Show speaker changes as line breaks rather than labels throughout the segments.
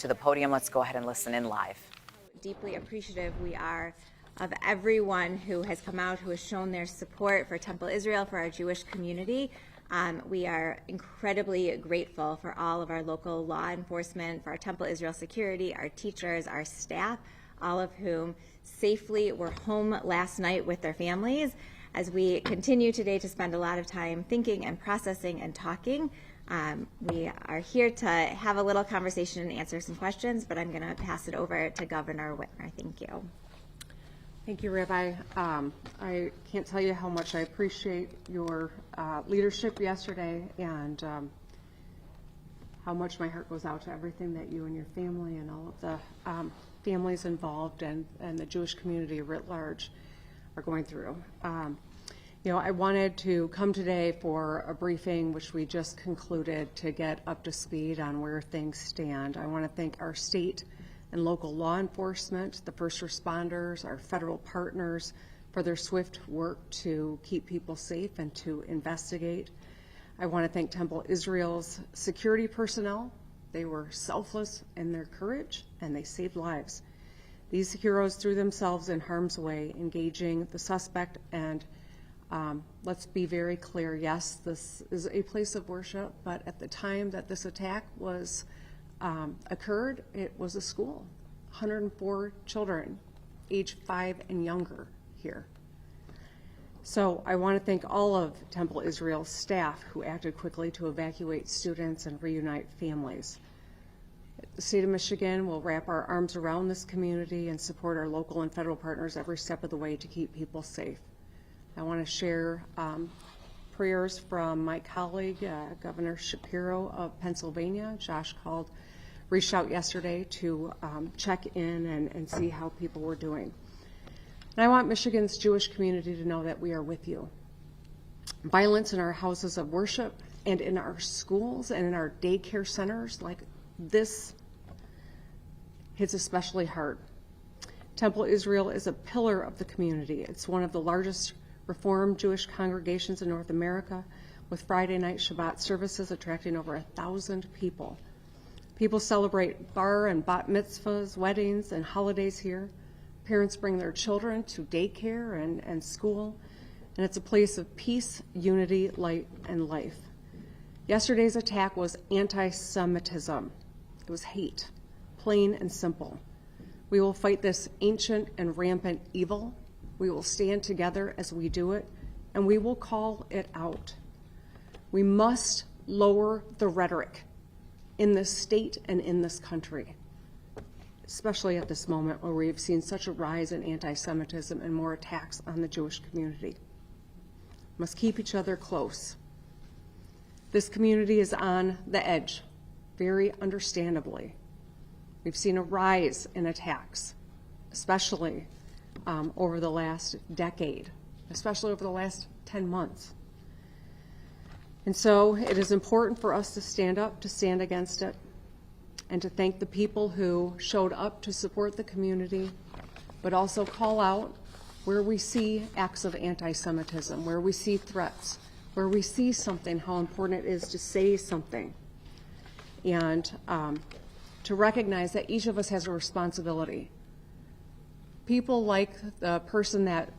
to the podium. Let's go ahead and listen in live.
Deeply appreciative we are of everyone who has come out, who has shown their support for Temple Israel, for our Jewish community. We are incredibly grateful for all of our local law enforcement, for our Temple Israel security, our teachers, our staff, all of whom safely were home last night with their families. As we continue today to spend a lot of time thinking and processing and talking, we are here to have a little conversation and answer some questions, but I'm going to pass it over to Governor Whitmer. Thank you.
Thank you, Rabbi. I can't tell you how much I appreciate your leadership yesterday, and how much my heart goes out to everything that you and your family and all of the families involved and the Jewish community writ large are going through. I wanted to come today for a briefing which we just concluded to get up to speed on where things stand. I want to thank our state and local law enforcement, the first responders, our federal partners for their swift work to keep people safe and to investigate. I want to thank Temple Israel's security personnel. They were selfless in their courage and they saved lives. These heroes threw themselves in harm's way, engaging the suspect, and let's be very clear, yes, this is a place of worship, but at the time that this attack was occurred, it was a school. 104 children, age 5 and younger here. So I want to thank all of Temple Israel's staff who acted quickly to evacuate students and reunite families. The state of Michigan will wrap our arms around this community and support our local and federal partners every step of the way to keep people safe. I want to share prayers from my colleague, Governor Shapiro of Pennsylvania. Josh reached out yesterday to check in and see how people were doing. And I want Michigan's Jewish community to know that we are with you. Violence in our houses of worship and in our schools and in our daycare centers like this hits especially hard. Temple Israel is a pillar of the community. It's one of the largest Reformed Jewish congregations in North America, with Friday night Shabbat services attracting over 1,000 people. People celebrate bar and bat mitzvahs, weddings, and holidays here. Parents bring their children to daycare and school, and it's a place of peace, unity, light, and life. Yesterday's attack was anti-Semitism. It was hate, plain and simple. We will fight this ancient and rampant evil. We will stand together as we do it, and we will call it out. We must lower the rhetoric in this state and in this country, especially at this moment where we've seen such a rise in anti-Semitism and more attacks on the Jewish community. We must keep each other close. This community is on the edge, very understandably. We've seen a rise in attacks, especially over the last decade, especially over the last 10 months. And so it is important for us to stand up, to stand against it, and to thank the people who showed up to support the community, but also call out where we see acts of anti-Semitism, where we see threats, where we see something, how important it is to say something, and to recognize that each of us has a responsibility. People like the person that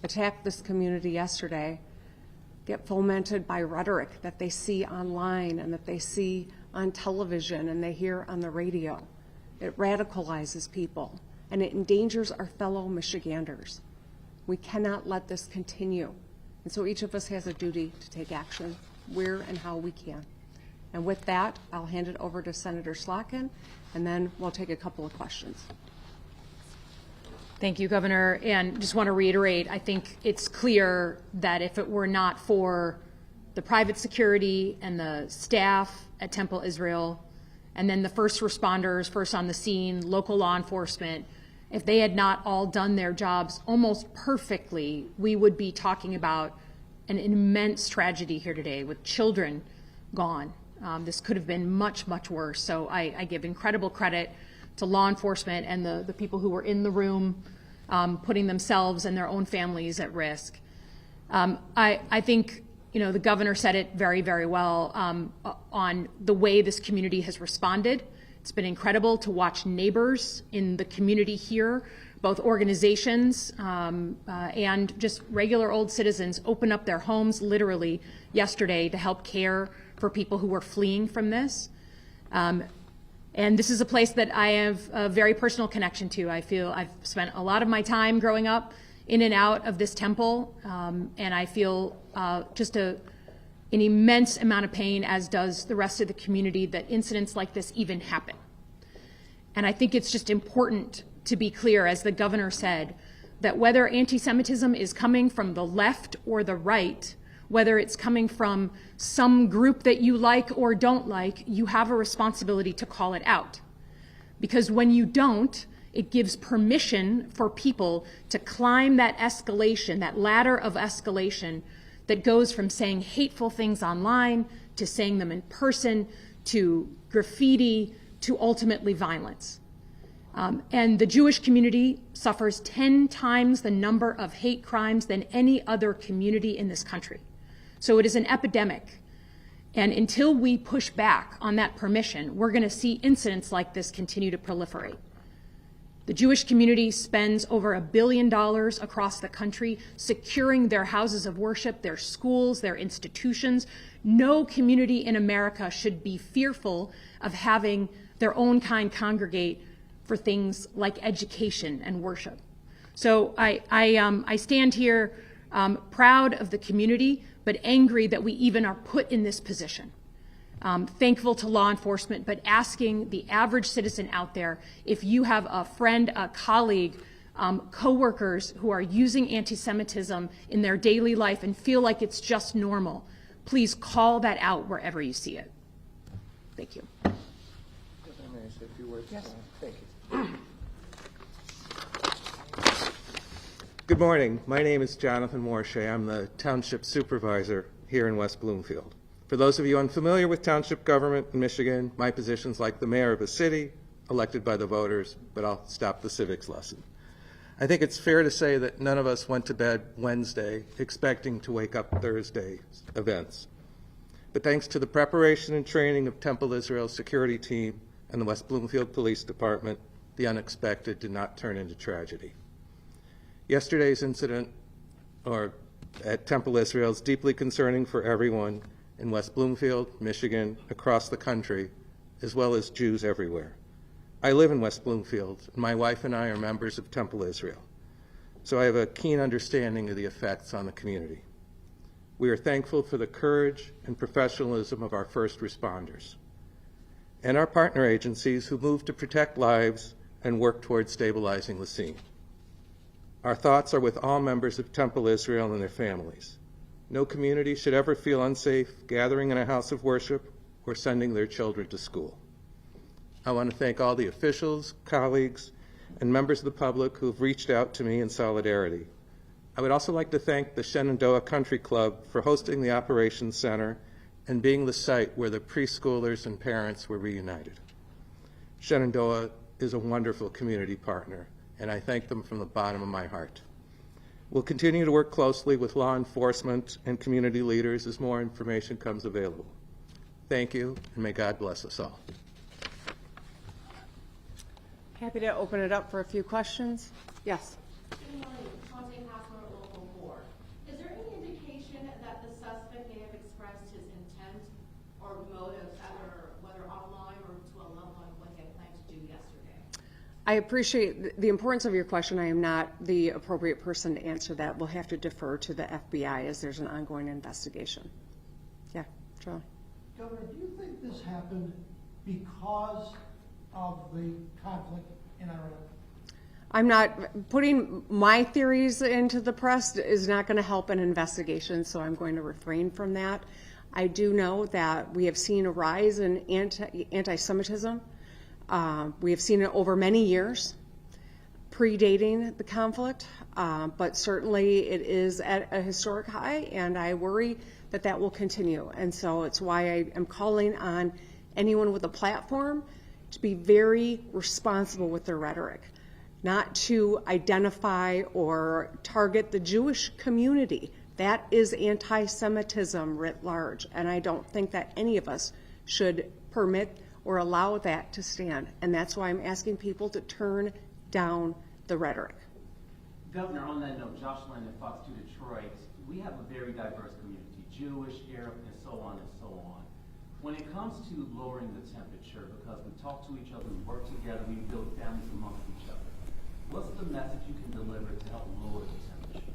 attacked this community yesterday get fomented by rhetoric that they see online and that they see on television and they hear on the radio. It radicalizes people and it endangers our fellow Michiganders. We cannot let this continue. And so each of us has a duty to take action where and how we can. And with that, I'll hand it over to Senator Slotkin, and then we'll take a couple of questions.
Thank you, Governor. And just want to reiterate, I think it's clear that if it were not for the private security and the staff at Temple Israel, and then the first responders, first on the scene, local law enforcement, if they had not all done their jobs almost perfectly, we would be talking about an immense tragedy here today with children gone. This could have been much, much worse. So I give incredible credit to law enforcement and the people who were in the room, putting themselves and their own families at risk. I think, the governor said it very, very well on the way this community has responded It's been incredible to watch neighbors in the community here, both organizations and just regular old citizens, open up their homes literally yesterday to help care for people who were fleeing from this. And this is a place that I have a very personal connection to. I feel I've spent a lot of my time growing up in and out of this temple, and I feel just an immense amount of pain, as does the rest of the community, that incidents like this even happen. And I think it's just important to be clear, as the governor said, that whether anti-Semitism is coming from the left or the right, whether it's coming from some group that you like or don't like, you have a responsibility to call it out. Because when you don't, it gives permission for people to climb that escalation, that ladder of escalation that goes from saying hateful things online to saying them in person to graffiti to ultimately violence. And the Jewish community suffers 10 times the number of hate crimes than any other community in this country. So it is an epidemic. And until we push back on that permission, we're going to see incidents like this continue to proliferate. The Jewish community spends over $1 billion across the country securing their houses of worship, their schools, their institutions. No community in America should be fearful of having their own kind congregate for things like education and worship. So I stand here proud of the community, but angry that we even are put in this position. Thankful to law enforcement, but asking the average citizen out there, if you have a friend, a colleague, coworkers who are using anti-Semitism in their daily life and feel like it's just normal, please call that out wherever you see it. Thank you.
If I may say a few words. Yes. Thank you. Good morning. My name is Jonathan Morshay. I'm the Township Supervisor here in West Bloomfield. For those of you unfamiliar with township government in Michigan, my position's like the mayor of a city, elected by the voters, but I'll stop the civics lesson. I think it's fair to say that none of us went to bed Wednesday expecting to wake up Thursday's events. But thanks to the preparation and training of Temple Israel's security team and the West Bloomfield Police Department, the unexpected did not turn into tragedy. Yesterday's incident at Temple Israel is deeply concerning for everyone in West Bloomfield, Michigan, across the country, as well as Jews everywhere. I live in West Bloomfield, and my wife and I are members of Temple Israel, so I have a keen understanding of the effects on the community. We are thankful for the courage and professionalism of our first responders and our partner agencies who move to protect lives and work towards stabilizing the scene. Our thoughts are with all members of Temple Israel and their families. No community should ever feel unsafe gathering in a house of worship or sending their children to school. I want to thank all the officials, colleagues, and members of the public who have reached out to me in solidarity. I would also like to thank the Shenandoah Country Club for hosting the Operations Center and being the site where the preschoolers and parents were reunited. Shenandoah is a wonderful community partner, and I thank them from the bottom of my heart. We'll continue to work closely with law enforcement and community leaders as more information comes available. Thank you, and may God bless us all.
Happy to open it up for a few questions. Yes.
Is there any indication that the suspect may have expressed his intent or motives, whether online or to a loved one, what he had planned to do yesterday?
I appreciate the importance of your question. I am not the appropriate person to answer that. We'll have to defer to the FBI as there's an ongoing investigation. Yeah, Charlie.
Governor, do you think this happened because of the conflict in Iran?
I'm not putting my theories into the press is not going to help an investigation, so I'm going to refrain from that. I do know that we have seen a rise in anti-Semitism. We have seen it over many years, predating the conflict, but certainly it is at a historic high, and I worry that that will continue. And so it's why I am calling on anyone with a platform to be very responsible with their rhetoric, not to identify or target the Jewish community. That is anti-Semitism writ large, and I don't think that any of us should permit or allow that to stand. And that's why I'm asking people to turn down the rhetoric.
Governor, on that note, Josh Lynn at Fox 2 Detroit, we have a very diverse community, Jewish, Arab, and so on and so on. When it comes to lowering the temperature, because we talk to each other, we work together, we build families amongst each other, what's the message you can deliver to help lower the temperature?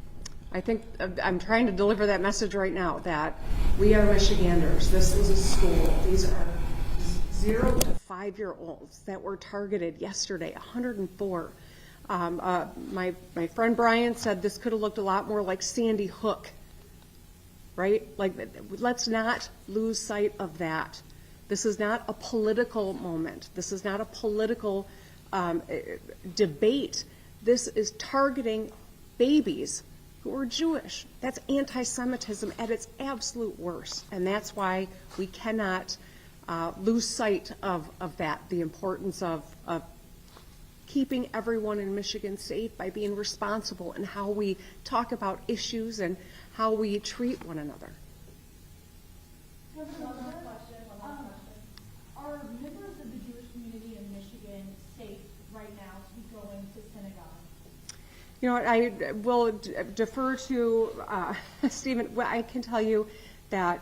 I think I'm trying to deliver that message right now, that we are Michiganders. This is a school. These are 0 to 5-year-olds that were targeted yesterday, 104. My friend Brian said this could have looked a lot more like Sandy Hook, right? Like, let's not lose sight of that. This is not a political moment. This is not a political debate. This is targeting babies who are Jewish. That's anti-Semitism at its absolute worst. And that's why we cannot lose sight of that, the importance of keeping everyone in Michigan safe by being responsible in how we talk about issues and how we treat one another.
One last question.
Are members of the Jewish community in Michigan safe right now to be going to synagogue?
You know what, I will defer to Stephen. Well, I can tell you that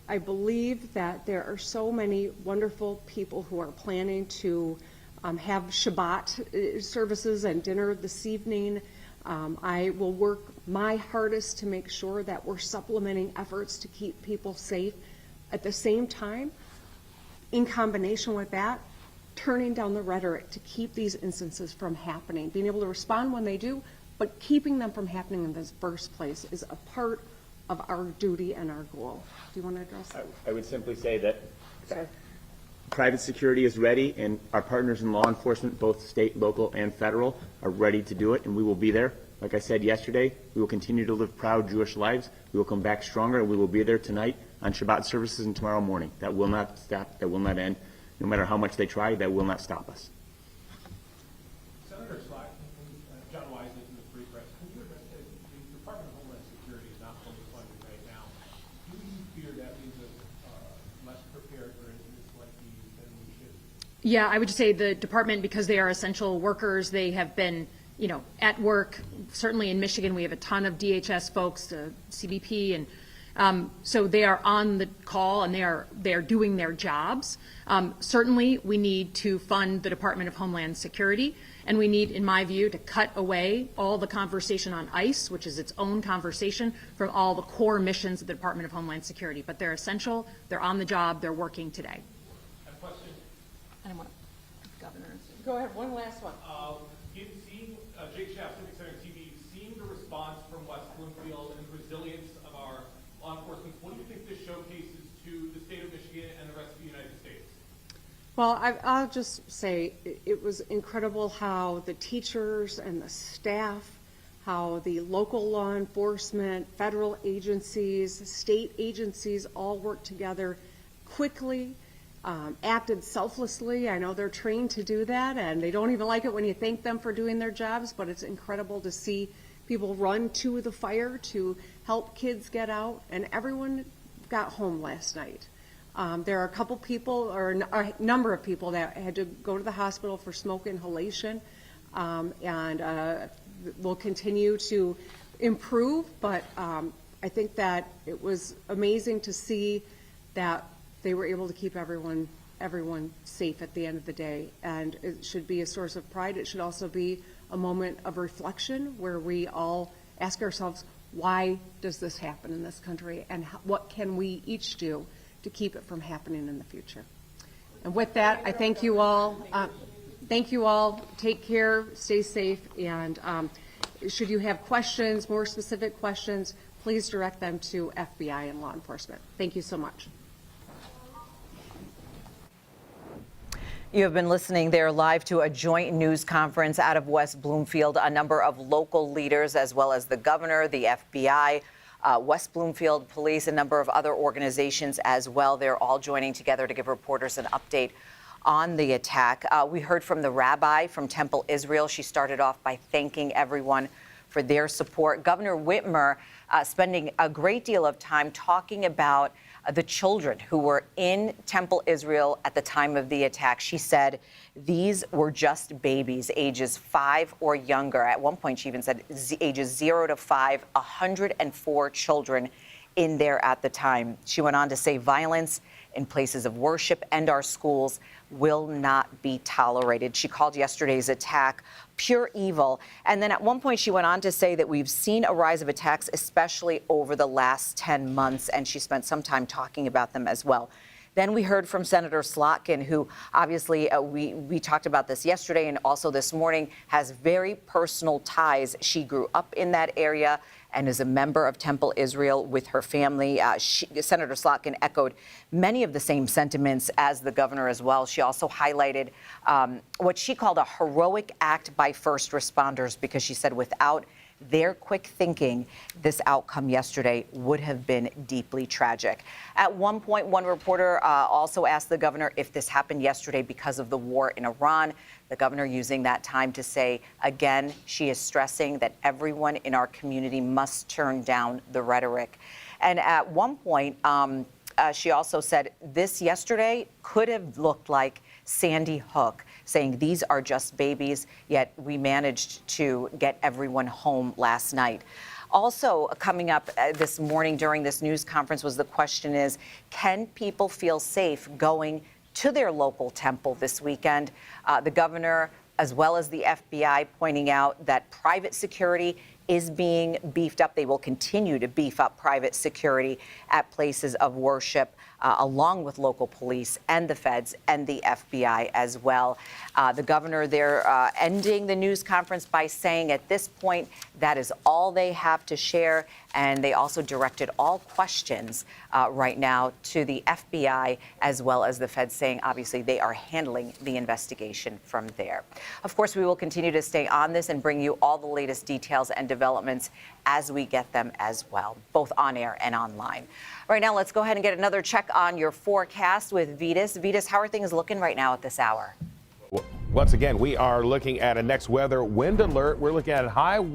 I believe that there are so many wonderful people who are planning to have Shabbat services and dinner this evening. I will work my hardest to make sure that we're supplementing efforts to keep people safe. At the same time, in combination with that, turning down the rhetoric to keep these instances from happening, being able to respond when they do, but keeping them from happening in the first place is a part of our duty and our goal. Do you want to address that?
I would simply say that private security is ready, and our partners in law enforcement, both state, local, and federal, are ready to do it, and we will be there. Like I said yesterday, we will continue to live proud Jewish lives. We will come back stronger, and we will be there tonight on Shabbat services and tomorrow morning. That will not stop. That will not end. No matter how much they try, that will not stop us.
Senator Slotkin, John Wisely from the Free Press, can you address that the Department of Homeland Security is not fully funded right now? Do you fear that leaves us less prepared for incidents like these than we should?
Yeah, I would just say the department, because they are essential workers, they have been, at work. Certainly in Michigan, we have a ton of DHS folks, CBP, and so they are on the call and they are doing their jobs. Certainly, we need to fund the Department of Homeland Security, and we need, in my view, to cut away all the conversation on ICE, which is its own conversation, from all the core missions of the Department of Homeland Security. But they're essential. They're on the job. They're working today.
A question.
I don't want to, Governor.
Go ahead, one last one.
You've seen Jake Schaaf, Civic Center TV, you've seen the response from West Bloomfield and the resilience of our law enforcement. What do you think this showcases to the state of Michigan and the rest of the United States?
Well, I'll just say it was incredible how the teachers and the staff, how the local law enforcement, federal agencies, state agencies all worked together quickly, acted selflessly. I know they're trained to do that, and they don't even like it when you thank them for doing their jobs, but it's incredible to see people run to the fire to help kids get out, and everyone got home last night. There are a couple people, or a number of people, that had to go to the hospital for smoke inhalation, and we'll continue to improve, but I think that it was amazing to see that they were able to keep everyone safe at the end of the day, and it should be a source of pride. It should also be a moment of reflection where we all ask ourselves, why does this happen in this country, and what can we each do to keep it from happening in the future? And with that, I thank you all. Thank you all. Take care, stay safe, and should you have questions, more specific questions, please direct them to FBI and law enforcement. Thank you so much.
You have been listening there live to a joint news conference out of West Bloomfield. A number of local leaders, as well as the governor, the FBI, West Bloomfield Police, a number of other organizations as well. They're all joining together to give reporters an update on the attack. We heard from the rabbi from Temple Israel. She started off by thanking everyone for their support. Governor Whitmer spending a great deal of time talking about the children who were in Temple, Israel at the time of the attack. She said these were just babies, ages 5 or younger. At one point, she even said ages 0 to 5, 104 children in there at the time. She went on to say violence in places of worship and our schools will not be tolerated. She called yesterday's attack pure evil. And then at one point she went on to say that we've seen a rise of attacks, especially over the last 10 months. And she spent some time talking about them as well. Then we heard from Senator Slotkin, who obviously we talked about this yesterday and also this morning, has very personal ties. She grew up in that area and is a member of Temple Israel with her family. Senator Slotkin echoed many of the same sentiments as the governor as well. She also highlighted what she called a heroic act by first responders, because she said without their quick thinking, this outcome yesterday would have been deeply tragic. At one point, one reporter also asked the governor if this happened yesterday because of the war in Iran. The governor using that time to say, again, she is stressing that everyone in our community must turn down the rhetoric. And at one point, she also said this yesterday could have looked like Sandy Hook, saying these are just babies, yet we managed to get everyone home last night. Also coming up this morning during this news conference was the question is, can people feel safe going to their local temple this weekend? The governor, as well as the FBI, pointing out that private security is being beefed up. They will continue to beef up private security at places of worship, along with local police and the feds and the FBI as well. The governor there ending the news conference by saying at this point that is all they have to share. And they also directed all questions right now to the FBI as well as the feds, saying obviously they are handling the investigation from there. Of course, we will continue to stay on this and bring you all the latest details and developments as we get them as well, both on air and online. Right now, let's go ahead and get another check on your forecast with Vitas. Vitas, how are things looking right now at this hour?
Once again, we are looking at a next weather wind alert. We're looking at high wind.